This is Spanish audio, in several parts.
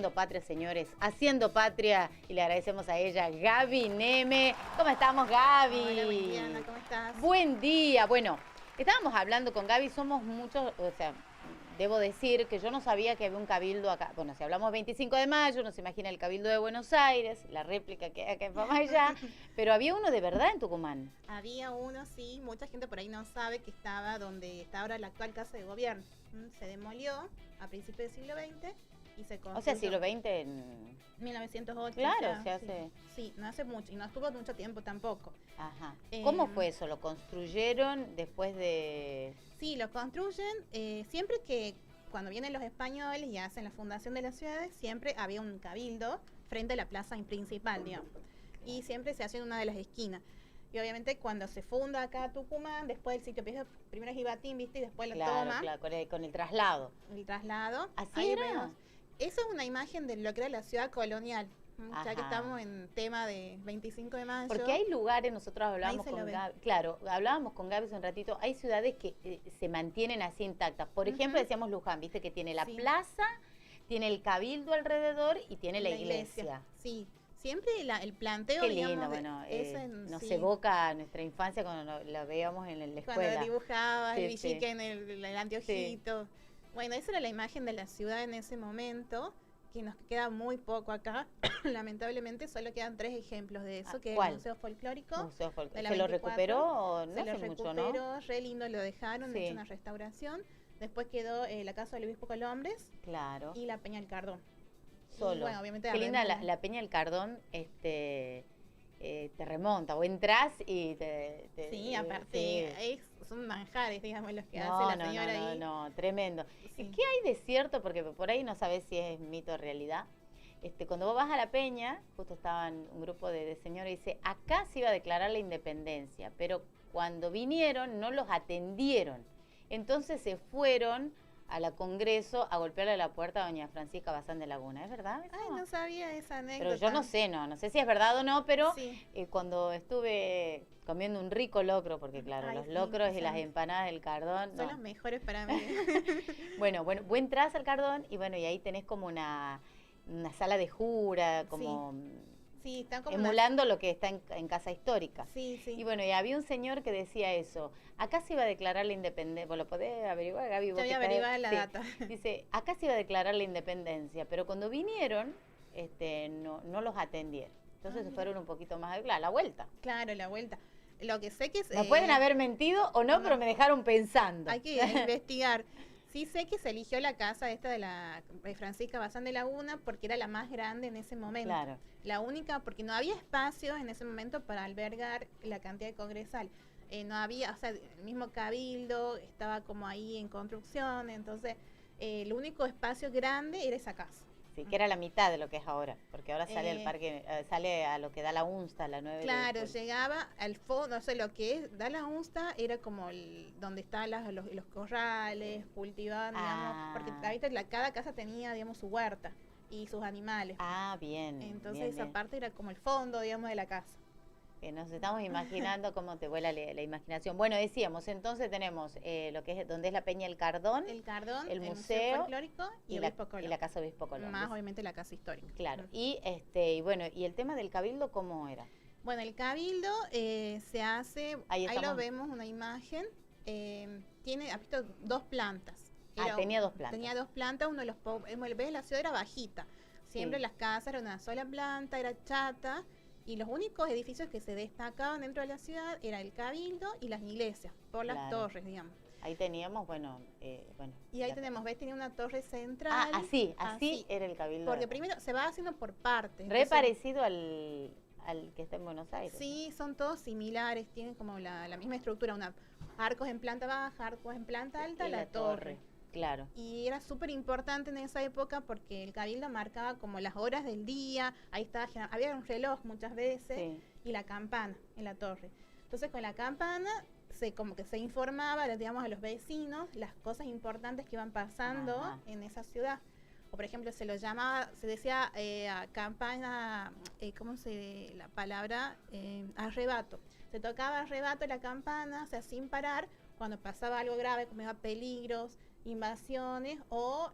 Haciendo Patria, señores, Haciendo Patria, y le agradecemos a ella, Gaby Neme. ¿Cómo estamos, Gaby? Hola, buen día, Ana, ¿cómo estás? Buen día. Bueno, estábamos hablando con Gaby, somos muchos, o sea, debo decir que yo no sabía que había un cabildo acá. Bueno, si hablamos 25 de mayo, uno se imagina el cabildo de Buenos Aires, la réplica que hay acá en Pamayá, pero había uno de verdad en Tucumán. Había uno, sí, mucha gente por ahí no sabe que estaba donde está ahora la actual Casa de Gobierno. Se demolió a principios del siglo XX y se construyó. O sea, siglo XX en... 1908. Claro, o sea, se hace... Sí, no hace mucho y no estuvo mucho tiempo tampoco. Ajá. ¿Cómo fue eso? ¿Lo construyeron después de...? Sí, lo construyen siempre que cuando vienen los españoles y hacen la fundación de las ciudades, siempre había un cabildo frente a la plaza principal, digamos. Y siempre se hace en una de las esquinas. Y obviamente cuando se funda acá Tucumán, después el sitio primero es Ibatín, ¿viste? Y después lo toma. Claro, con el traslado. El traslado. ¿Así era? Vemos. Eso es una imagen de lo que era la ciudad colonial. Ajá. Ya que estamos en tema de 25 de mayo. Porque hay lugares, nosotros hablábamos con Gaby, claro, hablábamos con Gaby hace un ratito, hay ciudades que se mantienen así intactas. Por ejemplo, decíamos Luján, viste que tiene la plaza, tiene el cabildo alrededor y tiene la iglesia. Sí, siempre el planteo, qué lindo, digamos, bueno, nos evoca a nuestra infancia cuando la veíamos en la escuela. Cuando dibujaba el bichique en el anteojito. Sí. Bueno, esa era la imagen de la ciudad en ese momento, que nos queda muy poco acá. Lamentablemente solo quedan 3 ejemplos de eso, que es el Museo Folclórico. Museo Folclórico. ¿Se lo recuperó? No hace mucho, ¿no? Se lo recuperó, re lindo, lo dejaron, hecho una restauración. Después quedó la casa del obispo Colombres. Claro. Y la Peña del Cardón. Solo. Y, bueno, obviamente qué linda la Peña del Cardón, te remonta, o entras y te sí, aparte son manjares, digamos, los que hace la señora ahí. No, tremendo. Sí. ¿Qué hay de cierto? Porque por ahí no sabes si es mito o realidad. Cuando vos vas a la Peña, justo estaban un grupo de señores y dice, acá se iba a declarar la independencia, pero cuando vinieron no los atendieron. Entonces se fueron a la Congreso a golpearle la puerta a doña Francisca Bazán de Laguna. ¿Es verdad eso? Ay, no sabía esa anécdota. Pero yo no sé si es verdad o no, pero cuando estuve comiendo un rico locro, porque claro, los locros y las empanadas del Cardón... Son los mejores para mí. bueno, vos entras al Cardón y bueno, y ahí tenés como una sala de jura, como... Sí, están como emulando lo que está en Casa Histórica. Sí. Y bueno, y había un señor que decía eso. Acá se iba a declarar la independencia. ¿Vos lo podés averiguar, Gaby? Yo voy a averiguar la data. Dice, acá se iba a declarar la independencia, pero cuando vinieron, no los atendieron. Entonces se fueron un poquito más a la vuelta. Claro, la vuelta. Lo que sé que es... Me pueden haber mentido o no, pero me dejaron pensando. Hay que investigar. Sí sé que se eligió la casa esta de la Francisca Bazán de Laguna porque era la más grande en ese momento. Claro. La única, porque no había espacio en ese momento para albergar la cantidad de congresal. No había, o sea, el mismo cabildo estaba como ahí en construcción, entonces el único espacio grande era esa casa. Sí, que era la mitad de lo que es ahora, porque ahora sale al parque, sale a lo que da la UNSTA, la 9. Claro, llegaba al fondo, o sea, lo que da la UNSTA era como donde están los corrales, cultivaban, digamos, porque ahorita cada casa tenía, digamos, su huerta y sus animales. Ah, bien. Entonces esa parte era como el fondo, digamos, de la casa. Que nos estamos imaginando cómo te vuela la imaginación. Bueno, decíamos, entonces tenemos lo que es donde es la Peña del Cardón, el museo folclórico y la casa Obispo Colombres. Más obviamente la casa histórica. Claro. Y bueno, y el tema del cabildo, ¿cómo era? Bueno, el cabildo se hace, ahí lo vemos, una imagen, tiene, has visto, 2 plantas. Tenía 2 plantas. Tenía 2 plantas, uno de los ves, la ciudad era bajita. Siempre las casas eran una sola planta, era chata. Y los únicos edificios que se destacaban dentro de la ciudad era el cabildo y las iglesias, por las torres, digamos. Ahí teníamos, y ahí tenemos, ¿ves? Tenía una torre central. Así era el cabildo. Porque primero se va haciendo por partes. Re parecido al que está en Buenos Aires. Sí, son todos similares, tienen como la misma estructura, arcos en planta baja, arcos en planta alta, la torre. Claro. Y era súper importante en esa época porque el cabildo marcaba como las horas del día, ahí estaba, había un reloj muchas veces, y la campana en la torre. Entonces con la campana como que se informaba, digamos, a los vecinos las cosas importantes que iban pasando en esa ciudad. O por ejemplo se decía campana, ¿cómo la palabra? Arrebato. Se tocaba arrebato la campana, o sea, sin parar, cuando pasaba algo grave, como iba peligros, invasiones o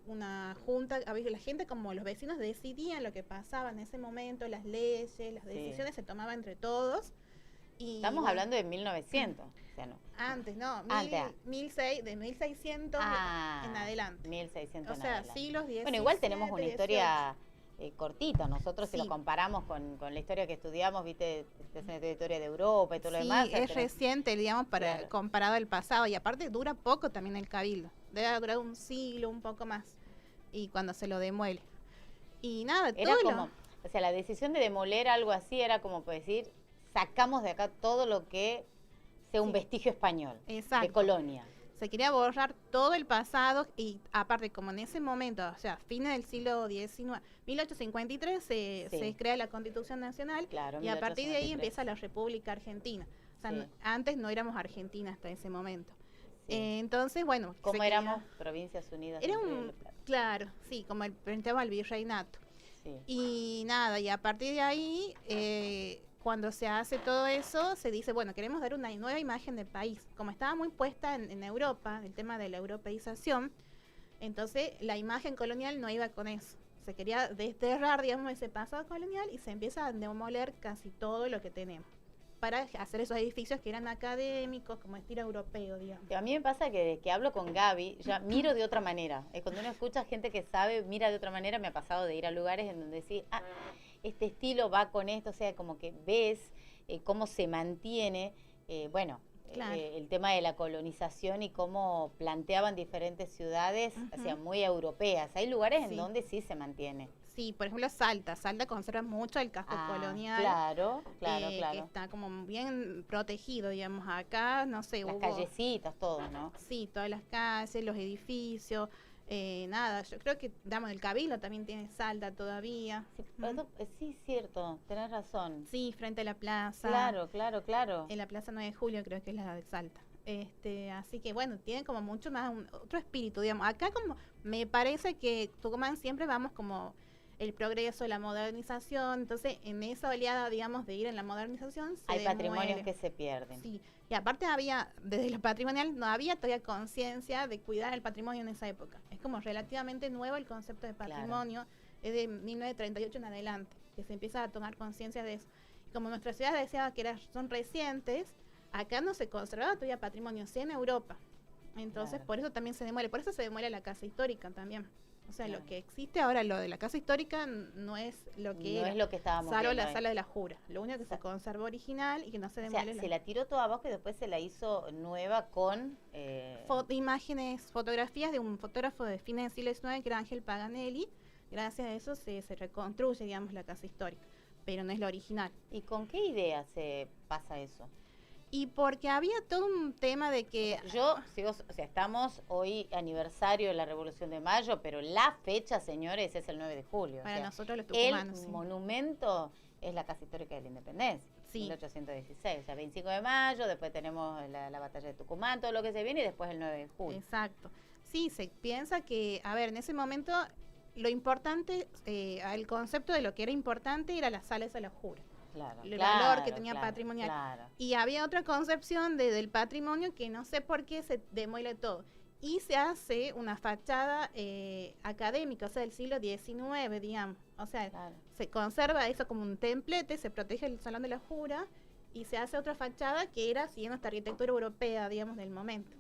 una junta, la gente como los vecinos decidían lo que pasaba en ese momento, las leyes, las decisiones se tomaban entre todos. Y estamos hablando de 1900, o sea, no. Antes, no, de 1600 en adelante. 1600 o sea, adelante. siglos XIX. Bueno, igual tenemos una historia cortita. Nosotros si lo comparamos con la historia que estudiamos, viste, es una historia de Europa y todo lo demás. Sí, es reciente, digamos, comparado al pasado. Y aparte dura poco también el cabildo. Debe haber durado un siglo, un poco más. Y cuando se lo demuele. Y nada, era como, o sea, la decisión de demoler algo así era como decir, sacamos de acá todo lo que sea un vestigio español, de colonia. Se quería borrar todo el pasado y aparte como en ese momento, o sea, fines del siglo XIX, 1853 se crea la Constitución Nacional y a partir de ahí empieza la República Argentina. O sea, antes no éramos Argentina hasta ese momento. Entonces, bueno. ¿Cómo éramos? Provincias Unidas. Era claro, sí, como pertenecíamos al virreinato. Sí. Y nada, y a partir de ahí... cuando se hace todo eso, se dice, bueno, queremos dar una nueva imagen del país. Como estaba muy puesta en Europa, el tema de la europeización, entonces la imagen colonial no iba con eso. Se quería desterrar, digamos, ese pasado colonial y se empieza a demoler casi todo lo que tenemos para hacer esos edificios que eran académicos, como estilo europeo, digamos. A mí me pasa que desde que hablo con Gaby, ya miro de otra manera. Cuando uno escucha gente que sabe, mira de otra manera, me ha pasado de ir a lugares en donde decís, este estilo va con esto, o sea, como que ves cómo se mantiene, el tema de la colonización y cómo planteaban diferentes ciudades, o sea, muy europeas. Hay lugares en donde sí se mantiene. Sí, por ejemplo, Salta conserva mucho el casco colonial. Claro. Que está como bien protegido, digamos, acá, no sé. Las callecitas, todo, ¿no? Sí, todas las calles, los edificios. Nada, yo creo que, digamos, el Cabildo también tiene Salta todavía. Sí, cierto, tenés razón. Sí, frente a la plaza. Claro. En la plaza 9 de Julio creo que es la de Salta. Así que bueno, tiene como mucho más otro espíritu, digamos. Acá como me parece que Tucumán siempre vamos como el progreso, la modernización, entonces en esa oleada, digamos, de ir en la modernización hay patrimonios que se pierden. Sí, y aparte desde lo patrimonial no había todavía conciencia de cuidar el patrimonio en esa época. Es como relativamente nuevo el concepto de patrimonio, es de 1938 en adelante, que se empieza a tomar conciencia de eso. Y como nuestra ciudad decía que son recientes, acá no se conservaba todavía patrimonio, sí en Europa. Entonces por eso también se demuele, por eso se demuele la casa histórica también. O sea, lo que existe ahora, lo de la casa histórica, no es lo que no es lo que estábamos viendo. Salvo la sala de la Jura. Lo único que se conservó original y que no se demuele. O sea, se la tiró toda abajo y después se la hizo nueva con... imágenes, fotografías de un fotógrafo de fines del siglo XIX que era Ángel Paganelli. Gracias a eso se reconstruye, digamos, la casa histórica. Pero no es la original. ¿Y con qué idea se pasa eso? Y porque había todo un tema de que... estamos hoy aniversario de la Revolución de Mayo, pero la fecha, señores, es el 9 de julio. Para nosotros los tucumanos. El monumento es la Casa Histórica de la Independencia, 1816. O sea, 25 de mayo, después tenemos la batalla de Tucumán, todo lo que se viene, y después el 9 de julio. Exacto. Sí, se piensa que, en ese momento, lo importante, el concepto de lo que era importante era las sales a la jura. El valor que tenía patrimonial. Y había otra concepción del patrimonio que no sé por qué se demuele todo. Y se hace una fachada académica, o sea, del siglo XIX, digamos. O sea, se conserva eso como un templete, se protege el Salón de la Jura y se hace otra fachada que era siguiendo esta arquitectura europea, digamos, del momento.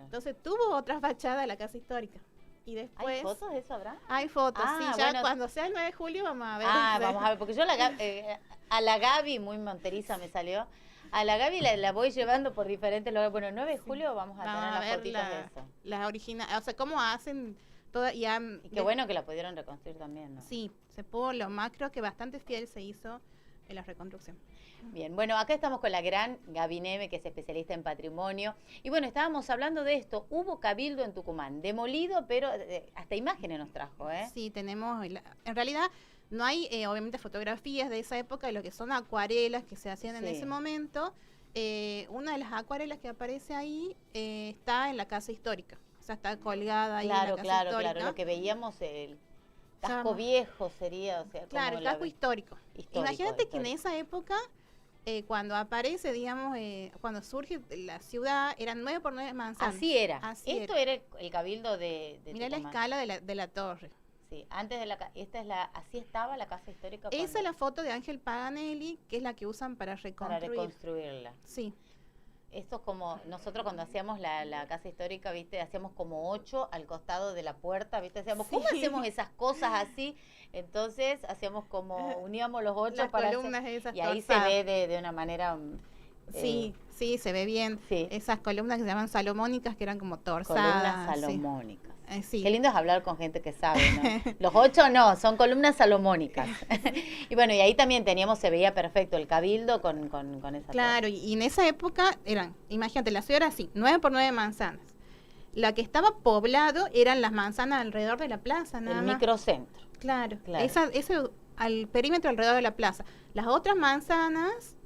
Entonces tuvo otra fachada la Casa Histórica. Y después, ¿hay fotos de eso, habrá? Hay fotos, sí, ya cuando sea el 9 de julio vamos a ver. Vamos a ver, porque yo a la Gaby, muy monteriza me salió, a la Gaby la voy llevando por diferentes lugares. Bueno, el 9 de julio vamos a tener las fotitos de eso. Las originales, o sea, cómo hacen toda... Y qué bueno que la pudieron reconstruir también, ¿no? Sí, se pudo, lo más creo que bastante fiel se hizo en la reconstrucción. Bien, bueno, acá estamos con la gran Gaby Neme, que es especialista en patrimonio. Y bueno, estábamos hablando de esto. Hubo cabildo en Tucumán, demolido, pero hasta imágenes nos trajo, ¿eh? Sí, tenemos... En realidad no hay, obviamente, fotografías de esa época, de lo que son acuarelas que se hacían en ese momento. Una de las acuarelas que aparece ahí está en la Casa Histórica. O sea, está colgada ahí en la Casa Histórica. Claro, lo que veíamos, el casco viejo sería, o sea, claro, el casco histórico. Imagínate que en esa época Cuando aparece, digamos, cuando surge la ciudad, eran 9 por 9 manzanas. Así era. Así Esto era el cabildo de Mirá la Tucumán. escala de la torre. Sí, antes de así estaba la casa histórica. Esa es la foto de Ángel Paganelli, que es la que usan para reconstruirla. Sí. Esto es como, nosotros cuando hacíamos la casa histórica, viste, hacíamos como 8 al costado de la puerta, viste, hacíamos, ¿cómo hacemos esas cosas así? Entonces hacíamos como, uníamos los 8 para columnas esas y ahí se ve de una manera... Sí, se ve bien. Sí. Esas columnas que se llaman salomónicas, que eran como torsadas. Columnas salomónicas. Sí. Qué lindo es hablar con gente que sabe, ¿no? Los 8 no, son columnas salomónicas. Y bueno, y ahí también se veía perfecto el cabildo con esa. Claro, y en esa época eran, imagínate, la ciudad era así, 9 por 9 manzanas. La que estaba poblado eran las manzanas alrededor de la plaza, nada más. El microcentro. Claro. Ese al perímetro alrededor de la plaza. Las otras manzanas,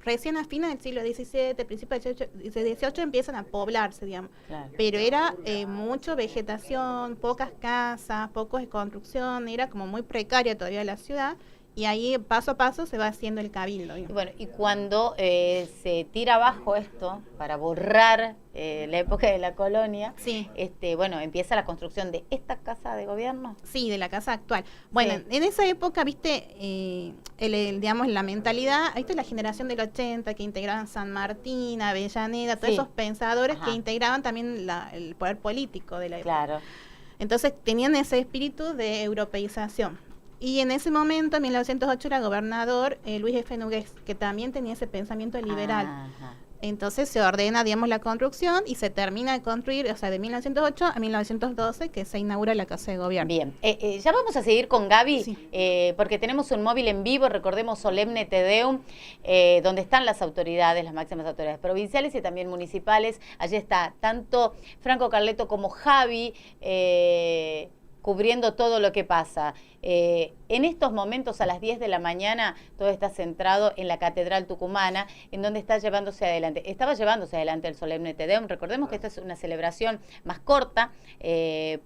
recién a fines del siglo XVII, principios del XVIII, empiezan a poblarse, digamos. Claro. Pero era mucho vegetación, pocas casas, pocos de construcción, era como muy precaria todavía la ciudad, y ahí paso a paso se va haciendo el cabildo. Y bueno, y cuando se tira abajo esto, para borrar la época de la colonia, sí. Bueno, empieza la construcción de esta casa de gobierno. Sí, de la casa actual. Bueno, sí. En esa época, viste, digamos, la mentalidad, ahí está la generación del 80 que integraban San Martín, Avellaneda, todos esos pensadores que integraban también el poder político de la época. Claro. Entonces tenían ese espíritu de europeización. Y en ese momento, en 1908, era gobernador Luis F. Nogués, que también tenía ese pensamiento liberal. Ajá. Entonces se ordena, digamos, la construcción y se termina de construir, o sea, de 1908 a 1912, que se inaugura la Casa de Gobierno. Bien, ya vamos a seguir con Gaby, porque tenemos un móvil en vivo, recordemos Solemne Te Deum, donde están las autoridades, las máximas autoridades provinciales y también municipales. Allí está tanto Franco Carleto como Javi, cubriendo todo lo que pasa. En estos momentos, a las 10 de la mañana, todo está centrado en la Catedral Tucumana, en donde estaba llevándose adelante el Solemne Te Deum. Recordemos que esta es una celebración más corta,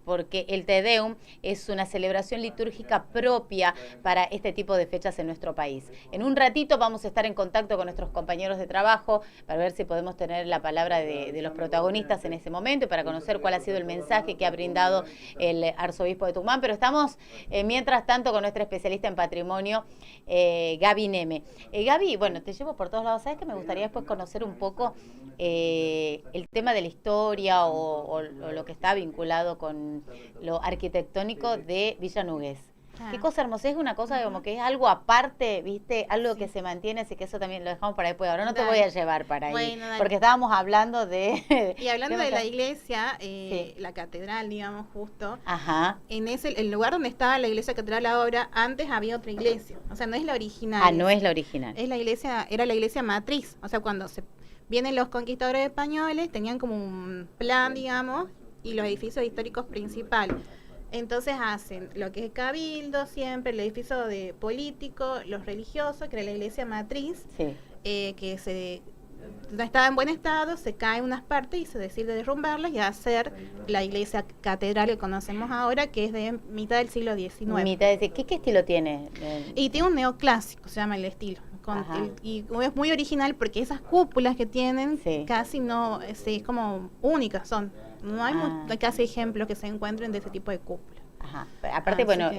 porque el Te Deum es una celebración litúrgica propia para este tipo de fechas en nuestro país. En un ratito vamos a estar en contacto con nuestros compañeros de trabajo para ver si podemos tener la palabra de los protagonistas en ese momento y para conocer cuál ha sido el mensaje que ha brindado el arzobispo de Tucumán, pero estamos mientras tanto con nuestra especialista en patrimonio, Gaby Neme. Gaby, bueno, te llevo por todos lados. ¿Sabes que me gustaría después conocer un poco el tema de la historia o lo que está vinculado con lo arquitectónico de Villa Nogués? Qué cosa hermosa, es una cosa como que es algo aparte, ¿viste? Algo que se mantiene, así que eso también lo dejamos para después. Ahora no te voy a llevar para ahí, porque estábamos hablando de... Y hablando de la iglesia, la catedral, digamos, justo, en el lugar donde estaba la iglesia catedral ahora, antes había otra iglesia, o sea, no es la original. Ah, no es la original. Es la iglesia, era la iglesia matriz, o sea, cuando vienen los conquistadores españoles, tenían como un plan, digamos, y los edificios históricos principales. Entonces hacen lo que es cabildo siempre, el edificio de político, los religiosos, que era la iglesia matriz, que no estaba en buen estado, se caen unas partes y se decide derrumbarlas y hacer la iglesia catedral que conocemos ahora, que es de mitad del siglo XIX. ¿Qué estilo tiene? Y tiene un neoclásico, se llama el estilo. Y es muy original porque esas cúpulas que tienen casi no, es como únicas son. No hay casi ejemplos que se encuentren de ese tipo de cúpula. Aparte, bueno,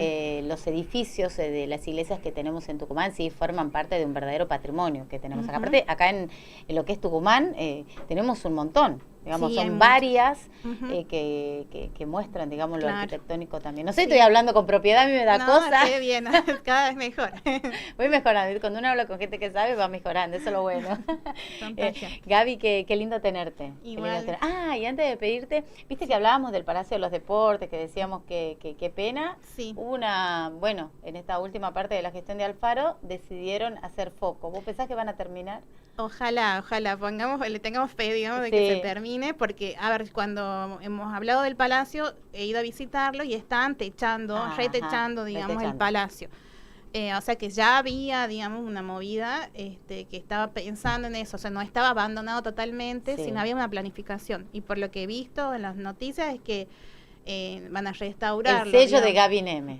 los edificios de las iglesias que tenemos en Tucumán sí forman parte de un verdadero patrimonio que tenemos acá. Aparte, acá en lo que es Tucumán tenemos un montón. Digamos, son varias que muestran, digamos, lo arquitectónico también. No sé, estoy hablando con propiedad, a mí me da cosa. No, bien, cada vez mejor. Voy mejorando, cuando uno habla con gente que sabe, va mejorando, eso es lo bueno. Gaby, qué lindo tenerte. Igual. Y antes de pedirte, viste que hablábamos del Palacio de los Deportes, que decíamos que qué pena. Sí. Hubo en esta última parte de la gestión de Alfaro, decidieron hacer foco. ¿Vos pensás que van a terminar? Ojalá, le tengamos fe, digamos, de que se termine, porque, a ver, cuando hemos hablado del palacio, he ido a visitarlo y están retechando, digamos, el palacio. O sea que ya había, digamos, una movida que estaba pensando en eso, o sea, no estaba abandonado totalmente, sino había una planificación. Y por lo que he visto en las noticias es que van a restaurar. El sello de Gaby Neme.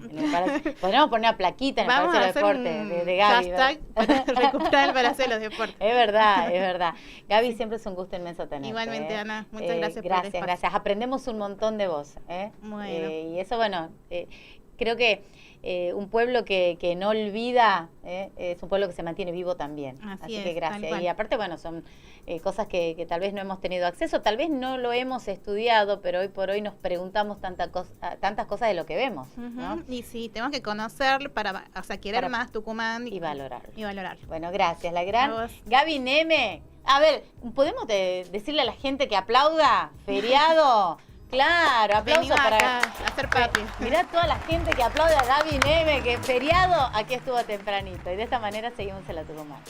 Podríamos poner una plaquita en el Palacio de los Deportes de Gaby. Hashtag para recuperar el Palacio de los Deportes. Es verdad, es verdad. Gaby, siempre es un gusto inmenso tenerte. Igualmente, Ana, muchas gracias por el espacio. Gracias. Aprendemos un montón de vos. Bueno. Y eso, bueno, creo que un pueblo que no olvida es un pueblo que se mantiene vivo también. Así que gracias. Y aparte, bueno, son cosas que tal vez no hemos tenido acceso, tal vez no lo hemos estudiado, pero hoy por hoy nos preguntamos tantas cosas de lo que vemos. ¿No? Y sí, tenemos que conocer para querer más Tucumán. Y valorarlo. Bueno, gracias. La gran Gaby Neme. A ver, ¿podemos decirle a la gente que aplauda? Feriado. Claro, aplauso para acá, hacer patria. Mirá toda la gente que aplaude a Gaby Neme, que feriado, aquí estuvo tempranito. Y de esta manera seguimos en la Tucumán.